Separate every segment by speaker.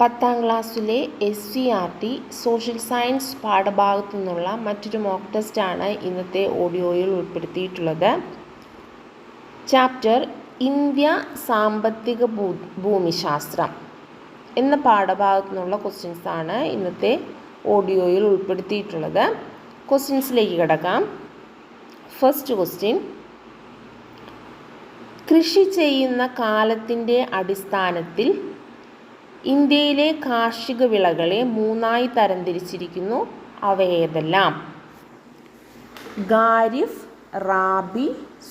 Speaker 1: 10ാം ക്ലാസ്സിലെ SCERT social science പാഠഭാഗത്തു നിന്നുള്ള മറ്റൊരു മോക്ക് ടെസ്റ്റാണ് ഇന്നത്തെ ഓഡിയോയിൽ ഉൾപ്പെടുത്തിയിട്ടുള്ളത്. ചാപ്റ്റർ ഇന്ത്യ സാമ്പത്തിക ഭൂമിശാസ്ത്രം എന്ന പാഠഭാഗത്തു നിന്നുള്ള ക്വസ്റ്റ്യൻസാണ് ഇന്നത്തെ ഓഡിയോയിൽ ഉൾപ്പെടുത്തിയിട്ടുള്ളത്. ക്വസ്റ്റ്യൻസിലേക്ക് കിടക്കാം. ഫസ്റ്റ് ക്വസ്റ്റ്യൻ, കൃഷി ചെയ്യുന്ന കാലത്തിൻ്റെ അടിസ്ഥാനത്തിൽ ഇന്ത്യയിലെ കാർഷിക വിളകളെ 3ആയി തരംതിരിച്ചിരിക്കുന്നു. അവയേതെല്ലാം? ഖാരിഫ്, റാബി,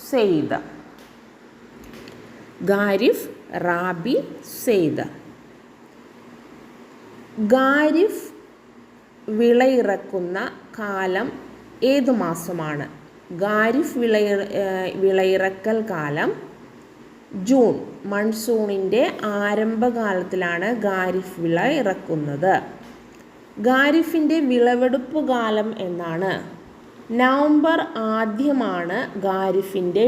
Speaker 1: സെയ്ദ്. ഖാരിഫ്, റാബി, സെയ്ദ്. ഖാരിഫ് വിളയിറക്കുന്ന കാലം ഏതു മാസമാണ്? ഖാരിഫ് വിളയിറക്കൽ കാലം ജൂൺ, മൺസൂണിൻ്റെ ആരംഭകാലത്തിലാണ് ഖാരിഫ് വിള ഇറക്കുന്നത്. ഖാരിഫിൻ്റെ വിളവെടുപ്പ് കാലം എന്നാണ്. നവംബർ ആദ്യമാണ് ഖാരിഫിൻ്റെ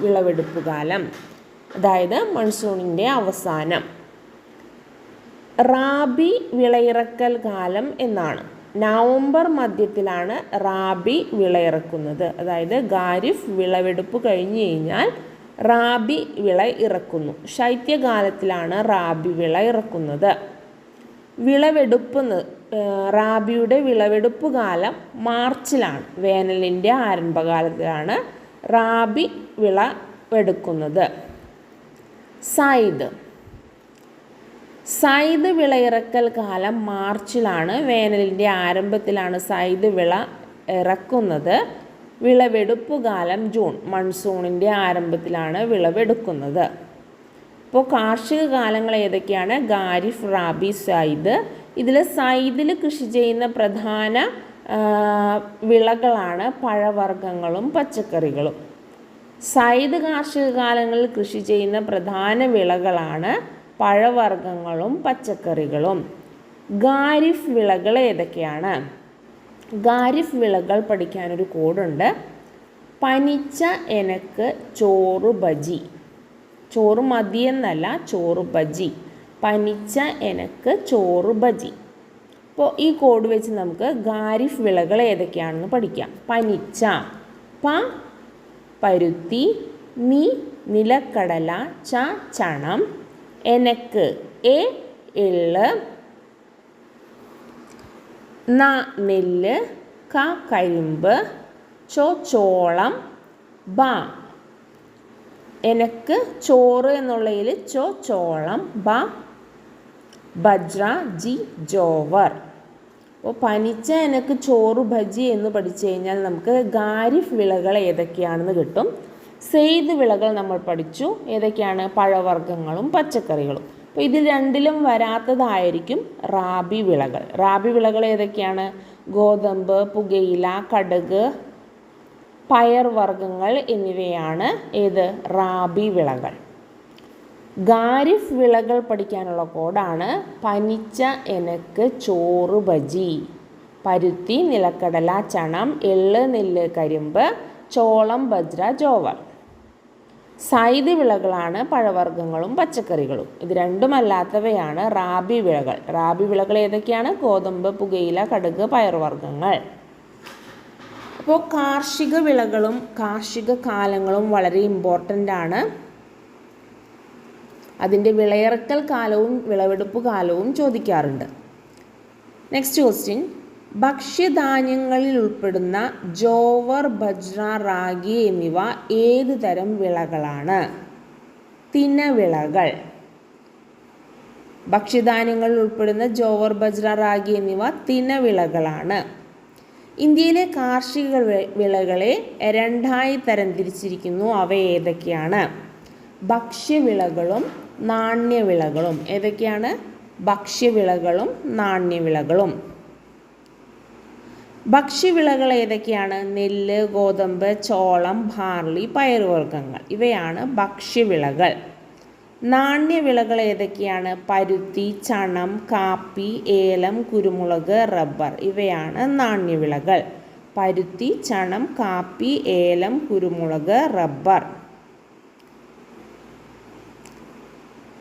Speaker 1: വിളവെടുപ്പ് കാലം, അതായത് മൺസൂണിൻ്റെ അവസാനം. റാബി വിളയിറക്കൽ കാലം എന്നാണ്. നവംബർ മധ്യത്തിലാണ് റാബി വിളയിറക്കുന്നത്, അതായത് ഖാരിഫ് വിളവെടുപ്പ് കഴിഞ്ഞു കഴിഞ്ഞാൽ റാബി വിള ഇറക്കുന്നു. ശൈത്യകാലത്തിലാണ് റാബി വിള ഇറക്കുന്നത്. റാബിയുടെ വിളവെടുപ്പ് കാലം മാർച്ചിലാണ്. വേനലിൻ്റെ ആരംഭകാലത്തിലാണ് റാബി വിളവെടുക്കുന്നത്. സൈദ് വിളയിറക്കൽ കാലം മാർച്ചിലാണ്. വേനലിൻ്റെ ആരംഭത്തിലാണ് സൈദ് വിള ഇറക്കുന്നത്. വിളവെടുപ്പ് കാലം ജൂൺ, മൺസൂണിൻ്റെ ആരംഭത്തിലാണ് വിളവെടുക്കുന്നത്. ഇപ്പോൾ കാർഷിക കാലങ്ങൾ ഏതൊക്കെയാണ്? ഖാരിഫ്, റാബി, സൈദ്. ഇതിൽ സൈദിൽ കൃഷി ചെയ്യുന്ന പ്രധാന വിളകളാണ് പഴവർഗ്ഗങ്ങളും പച്ചക്കറികളും. സൈദ് കാർഷിക കാലങ്ങളിൽ കൃഷി ചെയ്യുന്ന പ്രധാന വിളകളാണ് പഴവർഗ്ഗങ്ങളും പച്ചക്കറികളും. ഖാരിഫ് വിളകൾ ഏതൊക്കെയാണ്? ഖാരിഫ് വിളകൾ പഠിക്കാനൊരു കോഡുണ്ട്. പനിച്ച എനക്ക് ചോറ് ബജി. ചോറ് മതിയെന്നല്ല, ചോറ് ബജി. പനിച്ച എനക്ക് ചോറ് ബജി. അപ്പോൾ ഈ കോഡ് വെച്ച് നമുക്ക് ഖാരിഫ് വിളകൾ ഏതൊക്കെയാണെന്ന് പഠിക്കാം. പനിച്ച, പ പരുത്തി, നി നിലക്കടല, ച ചണം, എനക്ക് എ എള്ള്, ന നെല്ല്, ക കരിമ്പ്, ചോളം, ബ എനക്ക് ചോറ് എന്നുള്ളതിൽ ചോളം, ബ ബജ്ര, ജി ജോവർ. അപ്പോൾ പനിച്ച എനക്ക് ചോറ് ബജി എന്ന് പഠിച്ചു കഴിഞ്ഞാൽ നമുക്ക് ഖാരിഫ് വിളകൾ ഏതൊക്കെയാണെന്ന് കിട്ടും. സെയ്ദ് വിളകൾ നമ്മൾ പഠിച്ചു. ഏതൊക്കെയാണ്? പഴവർഗ്ഗങ്ങളും പച്ചക്കറികളും. അപ്പോൾ ഇതിൽ രണ്ടിലും വരാത്തതായിരിക്കും റാബി വിളകൾ. റാബി വിളകൾ ഏതൊക്കെയാണ്? ഗോതമ്പ്, പുകയില, കടുക്, പയർവർഗ്ഗങ്ങൾ എന്നിവയാണ് ഏത്? റാബി വിളകൾ. ഖാരിഫ് വിളകൾ പഠിക്കാനുള്ള കോഡാണ് പനിച്ച എനക്ക് ചോറ് ബജി. പരുത്തി, നിലക്കടല, ചണം, എള്ള്, നെല്ല്, കരിമ്പ്, ചോളം, ബജ്ര, ജോവർ. സൈദ് വിളകളാണ് പഴവർഗ്ഗങ്ങളും പച്ചക്കറികളും. ഇത് രണ്ടുമല്ലാത്തവയാണ് റാബി വിളകൾ. റാബി വിളകൾ ഏതൊക്കെയാണ്? ഗോതമ്പ്, പുകയില, കടുക്, പയർവർഗ്ഗങ്ങൾ. അപ്പോൾ കാർഷിക വിളകളും കാർഷിക കാലങ്ങളും വളരെ ഇമ്പോർട്ടൻ്റ് ആണ്. അതിൻ്റെ വിളയിറക്കൽ കാലവും വിളവെടുപ്പ് കാലവും ചോദിക്കാറുണ്ട്. നെക്സ്റ്റ് ക്വസ്റ്റ്യൻ, ഭക്ഷ്യധാന്യങ്ങളിൽ ഉൾപ്പെടുന്ന ജോവർ, ബജ്ര, റാഗി എന്നിവ ഏത് തരം വിളകളാണ്? തിനവിളകൾ. ഭക്ഷ്യധാന്യങ്ങളിൽ ഉൾപ്പെടുന്ന ജോവർ, ബജ്ര, റാഗി എന്നിവ തിനവിളകളാണ്. ഇന്ത്യയിലെ കാർഷിക വിളകളെ 2ആയി തരംതിരിച്ചിരിക്കുന്നു. അവ ഏതൊക്കെയാണ്? ഭക്ഷ്യവിളകളും നാണ്യവിളകളും. ഏതൊക്കെയാണ്? ഭക്ഷ്യവിളകളും നാണ്യവിളകളും. ഭക്ഷ്യവിളകൾ ഏതൊക്കെയാണ്? നെല്ല്, ഗോതമ്പ്, ചോളം, ബാർലി, പയറുവർഗ്ഗങ്ങൾ. ഇവയാണ് ഭക്ഷ്യവിളകൾ. നാണ്യവിളകൾ ഏതൊക്കെയാണ്? പരുത്തി, ചണം, കാപ്പി, ഏലം, കുരുമുളക്, റബ്ബർ. ഇവയാണ് നാണ്യവിളകൾ. പരുത്തി, ചണം, കാപ്പി, ഏലം, കുരുമുളക്, റബ്ബർ.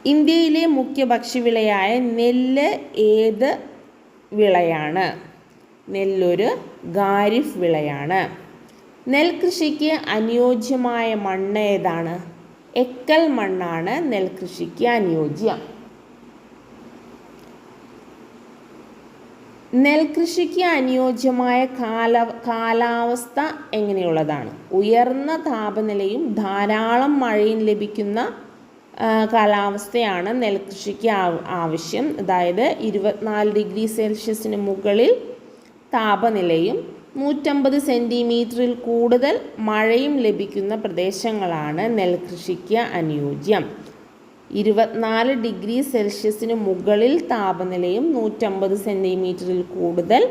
Speaker 1: ഇന്ത്യയിലെ മുഖ്യ ഭക്ഷ്യവിളയായ നെല്ല് ഏത് വിളയാണ്? നെല്ലൊരു ഖാരിഫ് വിളയാണ്. നെൽകൃഷിക്ക് അനുയോജ്യമായ മണ്ണ് ഏതാണ്? എക്കൽ മണ്ണാണ് നെൽകൃഷിക്ക് അനുയോജ്യം. നെൽകൃഷിക്ക് അനുയോജ്യമായ കാലാവസ്ഥ എങ്ങനെയുള്ളതാണ്? ഉയർന്ന താപനിലയും ധാരാളം മഴയും ലഭിക്കുന്ന കാലാവസ്ഥയാണ് നെൽകൃഷിക്ക് ആവശ്യം. അതായത് 24 ഡിഗ്രി സെൽഷ്യസിന് മുകളിൽ താപനിലയും 150 സെൻറ്റിമീറ്ററിൽ കൂടുതൽ മഴയും ലഭിക്കുന്ന പ്രദേശങ്ങളാണ് നെൽകൃഷിക്ക് അനുയോജ്യം. 24 ഡിഗ്രി സെൽഷ്യസിന് മുകളിൽ താപനിലയും 150 സെൻറ്റിമീറ്ററിൽ കൂടുതൽ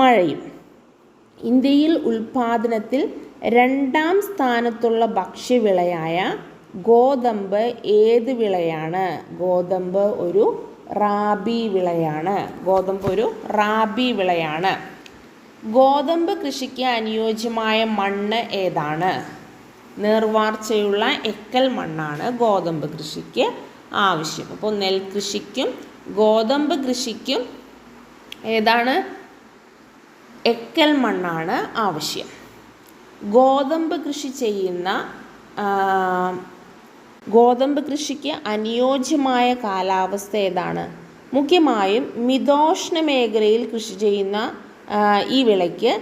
Speaker 1: മഴയും. ഇന്ത്യയിൽ ഉൽപാദനത്തിൽ 2ാം സ്ഥാനത്തുള്ള ഭക്ഷ്യവിളയായ ഗോതമ്പ് ഏത് വിളയാണ്? ഗോതമ്പ് ഒരു റാബി വിളയാണ്. ഗോതമ്പ് കൃഷിക്ക് അനുയോജ്യമായ മണ്ണ് ഏതാണ്? നീർവാർച്ചയുള്ള എക്കൽ മണ്ണാണ് ഗോതമ്പ് കൃഷിക്ക് ആവശ്യം. അപ്പോൾ നെൽകൃഷിക്കും ഗോതമ്പ് കൃഷിക്കും ഏതാണ്? എക്കൽ മണ്ണാണ് ആവശ്യം. ഗോതമ്പ് കൃഷിക്ക് അനുയോജ്യമായ കാലാവസ്ഥ ഏതാണ്? മുഖ്യമായും മിതോഷ്ണ മേഖലയിൽ കൃഷി ചെയ്യുന്ന ഈ വിളയ്ക്ക്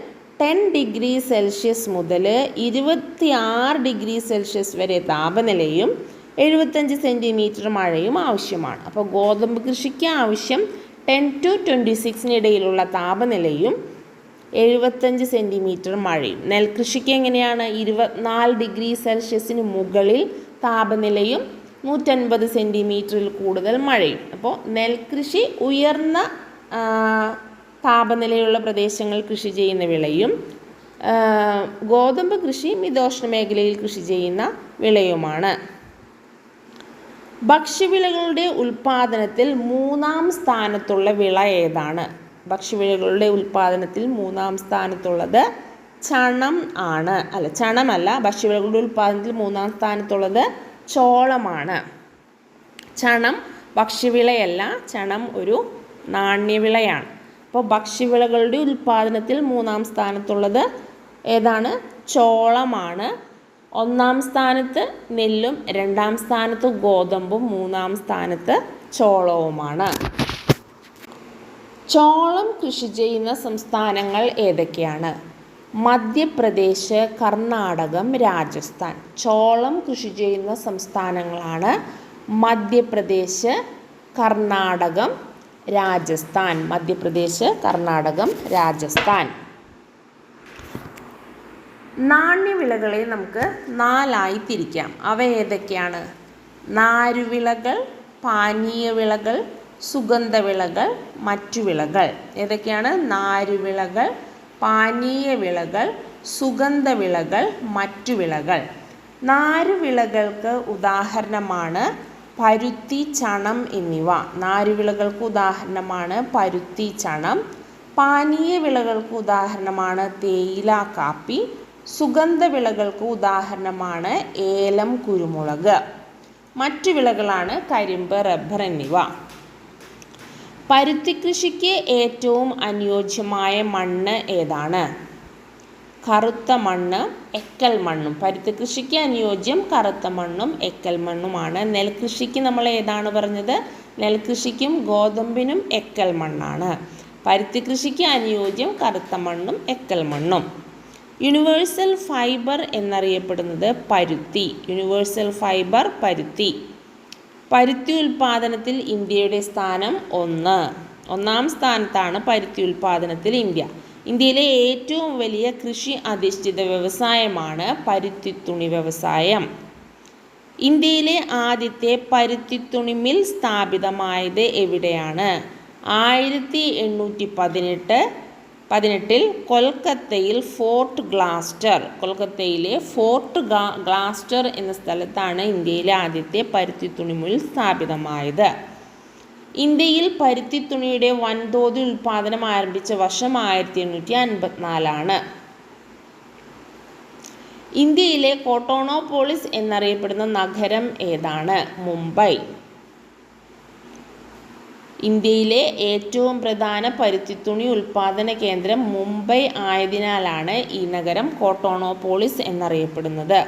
Speaker 1: 10 ഡിഗ്രി സെൽഷ്യസ് മുതൽ 26 ഡിഗ്രി സെൽഷ്യസ് വരെ താപനിലയും 75 സെൻറ്റിമീറ്റർ മഴയും ആവശ്യമാണ്. അപ്പോൾ ഗോതമ്പ് കൃഷിക്ക് ആവശ്യം 10 to 26 ഇടയിലുള്ള താപനിലയും 75 സെൻറ്റിമീറ്റർ മഴയും. നെൽകൃഷിക്ക് എങ്ങനെയാണ്? 24 ഡിഗ്രി സെൽഷ്യസിന് മുകളിൽ താപനിലയും 150 സെൻറ്റിമീറ്ററിൽ കൂടുതൽ മഴയും. അപ്പോൾ നെൽകൃഷി ഉയർന്ന താപനിലയുള്ള പ്രദേശങ്ങളിൽ കൃഷി ചെയ്യുന്ന വിളയും ഗോതമ്പ് കൃഷി മിതോഷ്ണ മേഖലയിൽ കൃഷി ചെയ്യുന്ന വിളയുമാണ്. ഭക്ഷ്യവിളകളുടെ ഉൽപ്പാദനത്തിൽ 3ാം സ്ഥാനത്തുള്ള വിള ഏതാണ്? ഭക്ഷ്യവിളകളുടെ ഉൽപ്പാദനത്തിൽ 3ാം സ്ഥാനത്തുള്ളത് ഭക്ഷ്യവിളകളുടെ ഉൽപ്പാദനത്തിൽ 3ാം സ്ഥാനത്തുള്ളത് ചോളമാണ്. ചണം ഭക്ഷ്യവിളയല്ല, ചണം ഒരു നാണ്യവിളയാണ്. അപ്പോൾ ഭക്ഷ്യവിളകളുടെ ഉൽപ്പാദനത്തിൽ 3ാം സ്ഥാനത്തുള്ളത് ഏതാണ്? ചോളമാണ്. 1ാം സ്ഥാനത്ത് നെല്ലും 2ാം സ്ഥാനത്ത് ഗോതമ്പും 3ാം സ്ഥാനത്ത് ചോളവുമാണ്. ചോളം കൃഷി ചെയ്യുന്ന സംസ്ഥാനങ്ങൾ ഏതൊക്കെയാണ്? മധ്യപ്രദേശ്, കർണാടകം, രാജസ്ഥാൻ. ചോളം കൃഷി ചെയ്യുന്ന സംസ്ഥാനങ്ങളാണ് മധ്യപ്രദേശ്, കർണാടകം, രാജസ്ഥാൻ. നാണ്യവിളകളെ നമുക്ക് 4ആയി തിരിക്കാം. അവ ഏതൊക്കെയാണ്? നാരുവിളകൾ, പാനീയവിളകൾ, സുഗന്ധവിളകൾ, മറ്റു വിളകൾ. ഏതൊക്കെയാണ്? നാരുവിളകൾ, പാനീയവിളകൾ, സുഗന്ധവിളകൾ, മറ്റു വിളകൾ. നാരുവിളകൾക്ക് ഉദാഹരണമാണ് പരുത്തി, ചണം എന്നിവ. നാരുവിളകൾക്ക് ഉദാഹരണമാണ് പരുത്തി, ചണം. പാനീയ വിളകൾക്ക് ഉദാഹരണമാണ് തേയില, കാപ്പി. സുഗന്ധവിളകൾക്ക് ഉദാഹരണമാണ് ഏലം, കുരുമുളക്. മറ്റു വിളകളാണ് കരിമ്പ്, റബ്ബർ എന്നിവ. പരുത്തി കൃഷിക്ക് ഏറ്റവും അനുയോജ്യമായ മണ്ണ് ഏതാണ്? കറുത്ത മണ്ണ്, എക്കൽ മണ്ണും. പരുത്തി കൃഷിക്ക് അനുയോജ്യം കറുത്ത മണ്ണും എക്കൽ മണ്ണുമാണ്. നെൽകൃഷിക്ക് നമ്മൾ ഏതാണ് പറഞ്ഞത്? നെൽകൃഷിക്കും ഗോതമ്പിനും എക്കൽ മണ്ണാണ്. പരുത്തി കൃഷിക്ക് അനുയോജ്യം കറുത്ത മണ്ണും എക്കൽ മണ്ണും. യൂണിവേഴ്സൽ ഫൈബർ എന്നറിയപ്പെടുന്നത് പരുത്തി. പരുത്തി ഉൽപ്പാദനത്തിൽ ഇന്ത്യയുടെ സ്ഥാനം 1. സ്ഥാനത്താണ് പരുത്തി ഉൽപ്പാദനത്തിൽ ഇന്ത്യ. ഇന്ത്യയിലെ ഏറ്റവും വലിയ കൃഷി അധിഷ്ഠിത വ്യവസായമാണ് പരുത്തിത്തുണി വ്യവസായം. ഇന്ത്യയിലെ ആദ്യത്തെ പരുത്തിത്തുണി മിൽ സ്ഥാപിതമായത് എവിടെയാണ്? 1818 കൊൽക്കത്തയിൽ കൊൽക്കത്തയിലെ ഫോർട്ട് ഗ്ലാസ്റ്റർ എന്ന സ്ഥലത്താണ് ഇന്ത്യയിലെ ആദ്യത്തെ പരുത്തിത്തുണി മിൽ സ്ഥാപിതമായത്. ഇന്ത്യയിൽ പരുത്തിത്തുണിയുടെ വൻതോതിൽ ഉൽപ്പാദനം ആരംഭിച്ച വർഷം 1854. ഇന്ത്യയിലെ കോട്ടോണോപോളിസ് എന്നറിയപ്പെടുന്ന നഗരം ഏതാണ്? മുംബൈ. ഇന്ത്യയിലെ ഏറ്റവും പ്രധാന പരുത്തിത്തുണി ഉൽപ്പാദന കേന്ദ്രം മുംബൈ ആയതിനാലാണ് ഈ നഗരം കോട്ടോണോപോളിസ് എന്നറിയപ്പെടുന്നത്.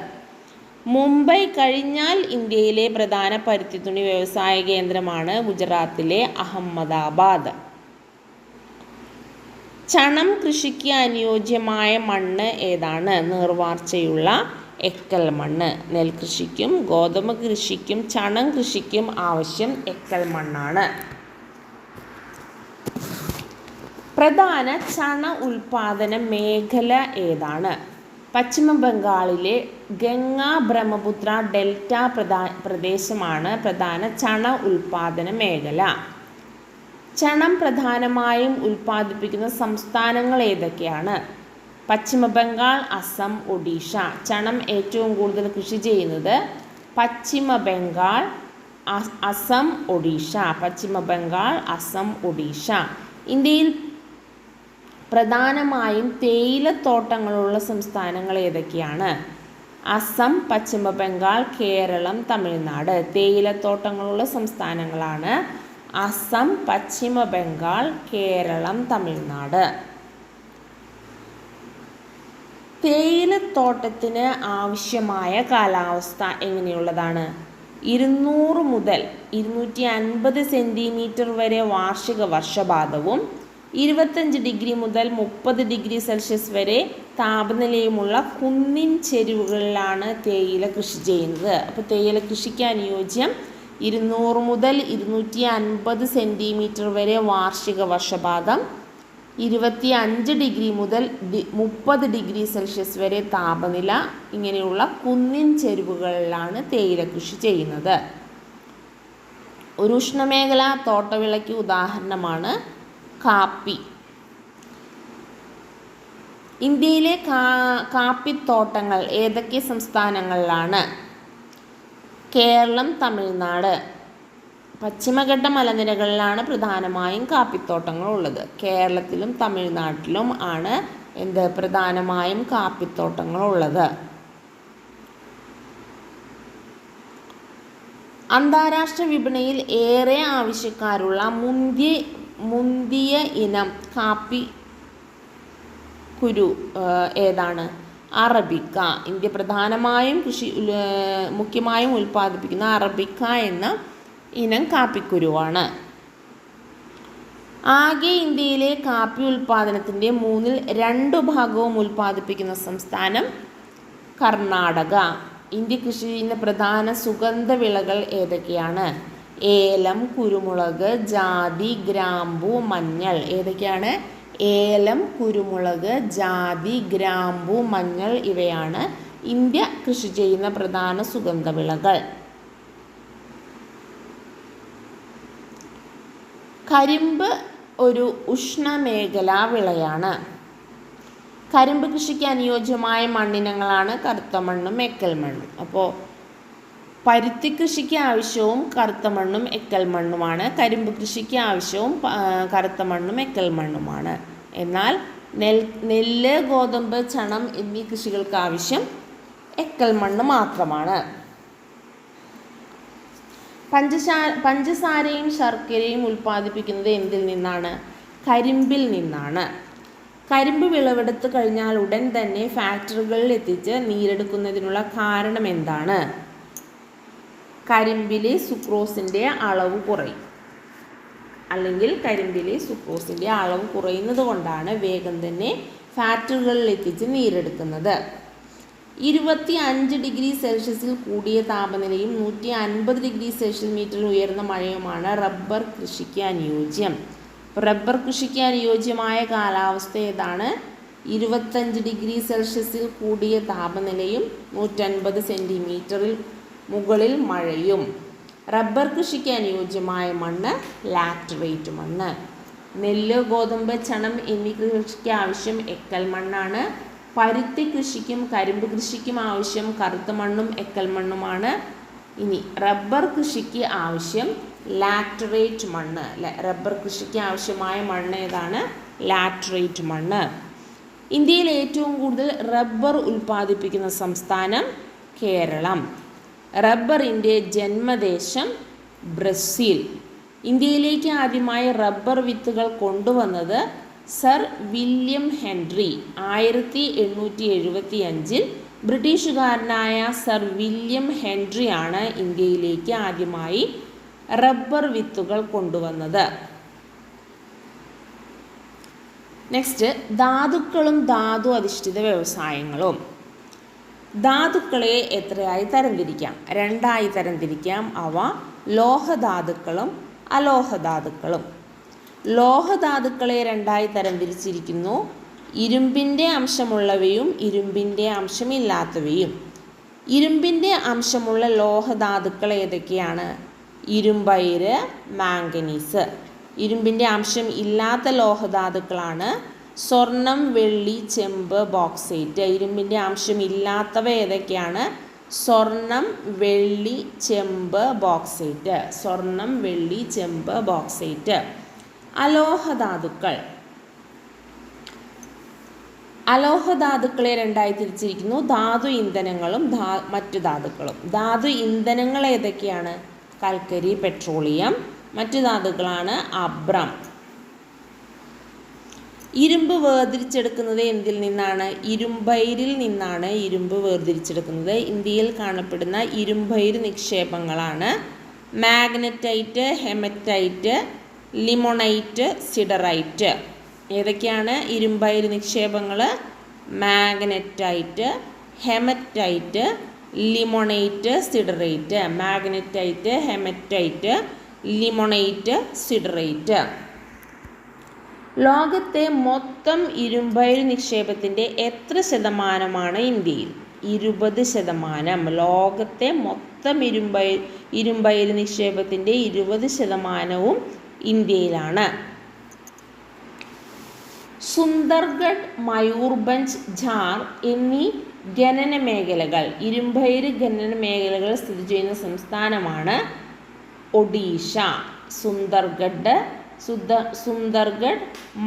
Speaker 1: മുംബൈ കഴിഞ്ഞാൽ ഇന്ത്യയിലെ പ്രധാന പരുത്തിത്തുണി വ്യവസായ കേന്ദ്രമാണ് ഗുജറാത്തിലെ അഹമ്മദാബാദ്. ചണം കൃഷിക്ക് അനുയോജ്യമായ മണ്ണ് ഏതാണ്? നീർവാർച്ചയുള്ള എക്കൽ മണ്ണ്. നെൽകൃഷിക്കും ഗോതമ്പ് കൃഷിക്കും ചണം കൃഷിക്കും ആവശ്യം എക്കൽ മണ്ണാണ്. പ്രധാന ചണ ഉൽപാദന മേഖല ഏതാണ്? പശ്ചിമ ബംഗാളിലെ ഗംഗ ബ്രഹ്മപുത്ര ഡെൽറ്റ പ്രദേശമാണ് പ്രധാന ചണ ഉൽപാദന മേഖല. ചണം പ്രധാനമായും ഉൽപ്പാദിപ്പിക്കുന്ന സംസ്ഥാനങ്ങൾ ഏതൊക്കെയാണ്? പശ്ചിമ ബംഗാൾ, അസം, ഒഡീഷ. ചണം ഏറ്റവും കൂടുതൽ കൃഷി ചെയ്യുന്നത് പശ്ചിമ ബംഗാൾ, അസം, ഒഡീഷ. പശ്ചിമ ബംഗാൾ, അസം, ഒഡീഷ. ഇന്ത്യയിൽ പ്രധാനമായും തേയിലത്തോട്ടങ്ങളുള്ള സംസ്ഥാനങ്ങൾ ഏതൊക്കെയാണ്? അസം, പശ്ചിമ ബംഗാൾ, കേരളം, തമിഴ്നാട്. തേയിലത്തോട്ടങ്ങളുള്ള സംസ്ഥാനങ്ങളാണ് അസം, പശ്ചിമ ബംഗാൾ, കേരളം, തമിഴ്നാട്. തേയിലത്തോട്ടത്തിന് ആവശ്യമായ കാലാവസ്ഥ എങ്ങനെയുള്ളതാണ്? 200 മുതൽ 250 സെൻറ്റിമീറ്റർ വരെ വാർഷിക വർഷപാതവും 25 ഡിഗ്രി മുതൽ 30 ഡിഗ്രി സെൽഷ്യസ് വരെ താപനിലയുമുള്ള കുന്നിൻ ചെരുവുകളിലാണ് തേയില കൃഷി ചെയ്യുന്നത്. അപ്പോൾ തേയില കൃഷിക്ക് അനുയോജ്യം 200 മുതൽ 250 സെൻറ്റിമീറ്റർ വരെ വാർഷിക വർഷപാതം, 25 ഡിഗ്രി മുതൽ 30 ഡിഗ്രി സെൽഷ്യസ് വരെ താപനില, ഇങ്ങനെയുള്ള കുന്നിൻ ചെരുവുകളിലാണ് തേയില കൃഷി ചെയ്യുന്നത്. ഒരു ഉഷ്ണമേഖലാ തോട്ടവിളയ്ക്ക് ഉദാഹരണമാണ് കാപ്പി. ഇന്ത്യയിലെ കാപ്പിത്തോട്ടങ്ങൾ ഏതൊക്കെ സംസ്ഥാനങ്ങളിലാണ്? കേരളം, തമിഴ്നാട്. പശ്ചിമഘട്ട മലനിരകളിലാണ് പ്രധാനമായും കാപ്പിത്തോട്ടങ്ങൾ ഉള്ളത്. കേരളത്തിലും തമിഴ്നാട്ടിലും ആണ് പ്രധാനമായും കാപ്പിത്തോട്ടങ്ങൾ ഉള്ളത്. അന്താരാഷ്ട്ര വിപണിയിൽ ഏറെ ആവശ്യക്കാരുള്ള മുന്തിയ ഇനം കാപ്പി കുരു ഏതാണ്? അറബിക്ക. ഇന്ത്യ പ്രധാനമായും മുഖ്യമായും ഉൽപ്പാദിപ്പിക്കുന്ന അറബിക്ക എന്ന ഇനം കാപ്പിക്കുരുവാണ്. ആകെ ഇന്ത്യയിലെ കാപ്പി ഉൽപ്പാദനത്തിൻ്റെ 2/3 ഉൽപ്പാദിപ്പിക്കുന്ന സംസ്ഥാനം കർണാടക. ഇന്ത്യ കൃഷി ചെയ്യുന്ന പ്രധാന സുഗന്ധ വിളകൾ ഏതൊക്കെയാണ്? ഏലം, കുരുമുളക്, ജാതി, ഗ്രാമ്പു, മഞ്ഞൾ. ഏതൊക്കെയാണ്? ഏലം, കുരുമുളക്, ജാതി, ഗ്രാമ്പു, മഞ്ഞൾ ഇവയാണ് ഇന്ത്യ കൃഷി ചെയ്യുന്ന പ്രധാന സുഗന്ധവിളകൾ. കരിമ്പ് ഒരു ഉഷ്ണമേഖലാ വിളയാണ്. കരിമ്പ് കൃഷിക്ക് അനുയോജ്യമായ മണ്ണിനങ്ങളാണ് കറുത്ത മണ്ണും എക്കൽ മണ്ണും. അപ്പോൾ പരുത്തി കൃഷിക്ക് ആവശ്യവും കറുത്ത മണ്ണും എക്കൽ മണ്ണുമാണ്. കരിമ്പ് കൃഷിക്ക് ആവശ്യവും കറുത്ത മണ്ണും എക്കൽ മണ്ണുമാണ്. എന്നാൽ നെല്ല്, ഗോതമ്പ്, ചണം എന്നീ കൃഷികൾക്ക് ആവശ്യം എക്കൽ മണ്ണ് മാത്രമാണ്. പഞ്ചസാരയും ശർക്കരയും ഉൽപ്പാദിപ്പിക്കുന്നത് എന്തിൽ നിന്നാണ്? കരിമ്പിൽ നിന്നാണ്. കരിമ്പ് വിളവെടുത്ത് കഴിഞ്ഞാൽ ഉടൻ തന്നെ ഫാക്ടറികളിൽ എത്തിച്ച് നീരെടുക്കുന്നതിനുള്ള കാരണം എന്താണ്? കരിമ്പിലെ സുക്രോസിൻ്റെ അളവ് കുറയും, അല്ലെങ്കിൽ കരിമ്പിലെ സുക്രോസിൻ്റെ അളവ് കുറയുന്നത് കൊണ്ടാണ് വേഗം തന്നെ ഫാക്ടറികളിൽ എത്തിച്ച് നീരെടുക്കുന്നത്. 25 ഡിഗ്രി സെൽഷ്യസിൽ കൂടിയ താപനിലയും 150 ഡിഗ്രി സെൽഷ്യസ് മീറ്ററിൽ ഉയർന്ന മഴയുമാണ് റബ്ബർ കൃഷിക്ക് അനുയോജ്യം. റബ്ബർ കൃഷിക്ക് അനുയോജ്യമായ കാലാവസ്ഥ ഏതാണ്? 25 ഡിഗ്രി സെൽഷ്യസിൽ കൂടിയ താപനിലയും 150 സെൻറ്റിമീറ്ററിൽ മുകളിൽ മഴയും. റബ്ബർ കൃഷിക്ക് അനുയോജ്യമായ മണ്ണ് ലാറ്ററൈറ്റ് മണ്ണ്. നെല്ല്, ഗോതമ്പ്, ചണം എന്നീ കൃഷിക്ക് ആവശ്യം എക്കൽ മണ്ണാണ്. പരുത്തി കൃഷിക്കും കരിമ്പ് കൃഷിക്കും ആവശ്യം കറുത്ത മണ്ണും എക്കൽ മണ്ണുമാണ്. ഇനി റബ്ബർ കൃഷിക്ക് ആവശ്യം ലാറ്ററൈറ്റ് മണ്ണ്. റബ്ബർ കൃഷിക്ക് ആവശ്യമായ മണ്ണ് ഏതാണ്? ലാറ്ററൈറ്റ് മണ്ണ്. ഇന്ത്യയിൽ ഏറ്റവും കൂടുതൽ റബ്ബർ ഉൽപ്പാദിപ്പിക്കുന്ന സംസ്ഥാനം കേരളം. റബ്ബറിൻ്റെ ജന്മദേശം ബ്രസീൽ. ഇന്ത്യയിലേക്ക് ആദ്യമായി റബ്ബർ വിത്തുകൾ കൊണ്ടുവന്നത് സർ വില്യം ഹെൻറി. 1875 ബ്രിട്ടീഷുകാരനായ സർ വില്യം ഹെൻറിയാണ് ഇന്ത്യയിലേക്ക് ആദ്യമായി റബ്ബർ വിത്തുകൾ കൊണ്ടുവന്നത്. നെക്സ്റ്റ്, ധാതുക്കളും ധാതു അധിഷ്ഠിത വ്യവസായങ്ങളും. ധാതുക്കളെ എത്രയായി തരംതിരിക്കാം? 2ആയി തരംതിരിക്കാം. അവ ലോഹധാതുക്കളും അലോഹധാതുക്കളും. ലോഹധാതുക്കളെ 2ആയി തരംതിരിച്ചിരിക്കുന്നു: ഇരുമ്പിൻ്റെ അംശമുള്ളവയും ഇരുമ്പിൻ്റെ അംശമില്ലാത്തവയും. ഇരുമ്പിൻ്റെ അംശമുള്ള ലോഹധാതുക്കൾ ഏതൊക്കെയാണ്? ഇരുമ്പയിര്, മാംഗനീസ്. ഇരുമ്പിൻ്റെ അംശം ഇല്ലാത്ത ലോഹധാതുക്കളാണ് സ്വർണം, വെള്ളി, ചെമ്പ്, ബോക്സൈറ്റ്. ഇരുമ്പിൻ്റെ അംശം ഇല്ലാത്തവ ഏതൊക്കെയാണ്? സ്വർണം, വെള്ളി, ചെമ്പ്, ബോക്സൈറ്റ്. സ്വർണം, വെള്ളി, ചെമ്പ്, ബോക്സൈറ്റ്. അലോഹധാതുക്കൾ. അലോഹധാതുക്കളെ 2ആയി തിരിച്ചിരിക്കുന്നു: ധാതു ഇന്ധനങ്ങളും മറ്റു ധാതുക്കളും. ധാതു ഇന്ധനങ്ങൾ ഏതൊക്കെയാണ്? കൽക്കരി, പെട്രോളിയം. മറ്റു ധാതുക്കളാണ് അബ്രം. ഇരുമ്പ് വേർതിരിച്ചെടുക്കുന്നത് എന്തിൽ നിന്നാണ്? ഇരുമ്പയിരിൽ നിന്നാണ് ഇരുമ്പ് വേർതിരിച്ചെടുക്കുന്നത്. ഇന്ത്യയിൽ കാണപ്പെടുന്ന ഇരുമ്പയിര് നിക്ഷേപങ്ങളാണ് മാഗ്നറ്റൈറ്റ്, ഹെമറ്റൈറ്റ്, ലിമോണൈറ്റ്, സിഡറൈറ്റ്. ഏതൊക്കെയാണ് ഇരുമ്പയിര് നിക്ഷേപങ്ങൾ? Magnetite, hematite, limonite, siderite. Magnetite, hematite, limonite, siderite. ലോകത്തെ മൊത്തം ഇരുമ്പയിര് നിക്ഷേപത്തിൻ്റെ എത്ര ശതമാനമാണ് ഇന്ത്യയിൽ? 20%. ലോകത്തെ മൊത്തം ഇരുമ്പയിര് നിക്ഷേപത്തിൻ്റെ 20% ഇന്ത്യയിലാണ്. സുന്ദർഗഡ്, മയൂർഭഞ്ച്, ഝാർ എന്നീ ഖനന മേഖലകൾ, ഇരുമ്പയിര് ഖനന മേഖലകൾ സ്ഥിതി ചെയ്യുന്ന സംസ്ഥാനമാണ് ഒഡീഷ. സുന്ദർഗഡ്,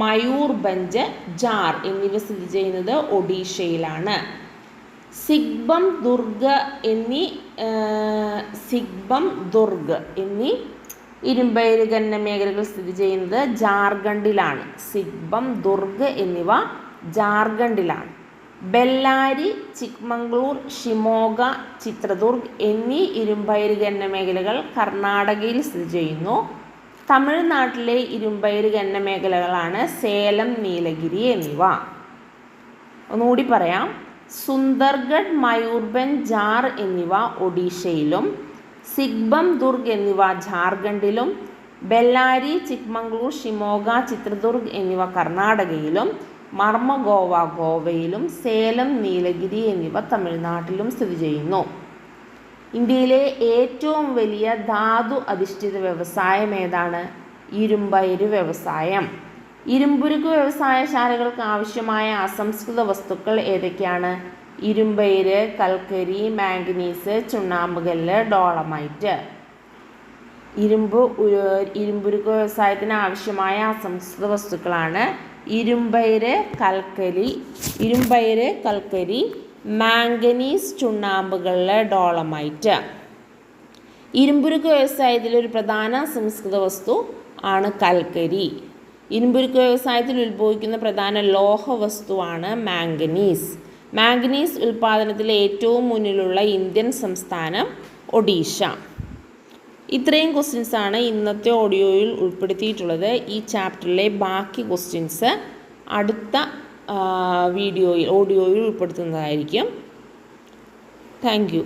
Speaker 1: മയൂർഭഞ്ച്, ഝാർ എന്നിവ സ്ഥിതി ചെയ്യുന്നത് ഒഡീഷയിലാണ്. സിഗ്ബം ദുർഗ് എന്നീ ഇരുമ്പയിര് ഖനന മേഖലകൾ സ്ഥിതി ചെയ്യുന്നത് ജാർഖണ്ഡിലാണ്. സിഗ്ബം, ദുർഗ് എന്നിവ ജാർഖണ്ഡിലാണ്. ബെല്ലാരി, ചിക്മംഗ്ലൂർ, ഷിമോഗ, ചിത്രദുർഗ് എന്നീ ഇരുമ്പയിര് ഖനന മേഖലകൾ കർണാടകയിൽ സ്ഥിതി ചെയ്യുന്നു. തമിഴ്നാട്ടിലെ ഇരുമ്പയിര് ഖനന മേഖലകളാണ് സേലം, നീലഗിരി എന്നിവ. ഒന്നുകൂടി പറയാം: സുന്ദർഗഡ്, മയൂർഭഞ്ച്, ഝാർ എന്നിവ ഒഡീഷയിലും, സിഗ്ബം, ദുർഗ് എന്നിവ ജാർഖണ്ഡിലും, ബെല്ലാരി, ചിക്മംഗ്ലൂർ, ഷിമോഗ, ചിത്രദുർഗ് എന്നിവ കർണാടകയിലും, മർമഗോവ ഗോവയിലും, സേലം, നീലഗിരി എന്നിവ തമിഴ്നാട്ടിലും സ്ഥിതി ചെയ്യുന്നു. ഇന്ത്യയിലെ ഏറ്റവും വലിയ ധാതു അധിഷ്ഠിത വ്യവസായം ഏതാണ്? ഇരുമ്പയിര് വ്യവസായം. ഇരുമ്പുരുക്ക് വ്യവസായശാലകൾക്ക് ആവശ്യമായ അസംസ്കൃത വസ്തുക്കൾ ഏതൊക്കെയാണ്? ഇരുമ്പയിര്, കൽക്കരി, മാംഗനീസ്, ചുണ്ണാമ്പുകല്ല്, ഡോളമൈറ്റ്. ഇരുമ്പുരുക്ക് വ്യവസായത്തിന് ആവശ്യമായ അസംസ്കൃത വസ്തുക്കളാണ് ഇരുമ്പയിര്, കൽക്കരി, മാംഗനീസ്, ചുണ്ണാമ്പുകല്ല്, ഡോളമൈറ്റ്. ഇരുമ്പുരുക്ക് വ്യവസായത്തിലെ ഒരു പ്രധാന അസംസ്കൃത വസ്തു ആണ് കൽക്കരി. ഇരുമ്പുരുക്ക് വ്യവസായത്തിൽ ഉത്ഭവിക്കുന്ന പ്രധാന ലോഹവസ്തുവാണ് മാംഗനീസ്. മാംഗനീസ് ഉൽപ്പാദനത്തിൽ ഏറ്റവും മുന്നിലുള്ള ഇന്ത്യൻ സംസ്ഥാനം ഒഡീഷ. ഇത്രയും ക്വസ്റ്റ്യൻസാണ് ഇന്നത്തെ ഓഡിയോയിൽ ഉൾപ്പെടുത്തിയിട്ടുള്ളത്. ഈ ചാപ്റ്ററിലെ ബാക്കി ക്വസ്റ്റ്യൻസ് അടുത്ത ഓഡിയോയിൽ ഉൾപ്പെടുത്തുന്നതായിരിക്കും. Thank you.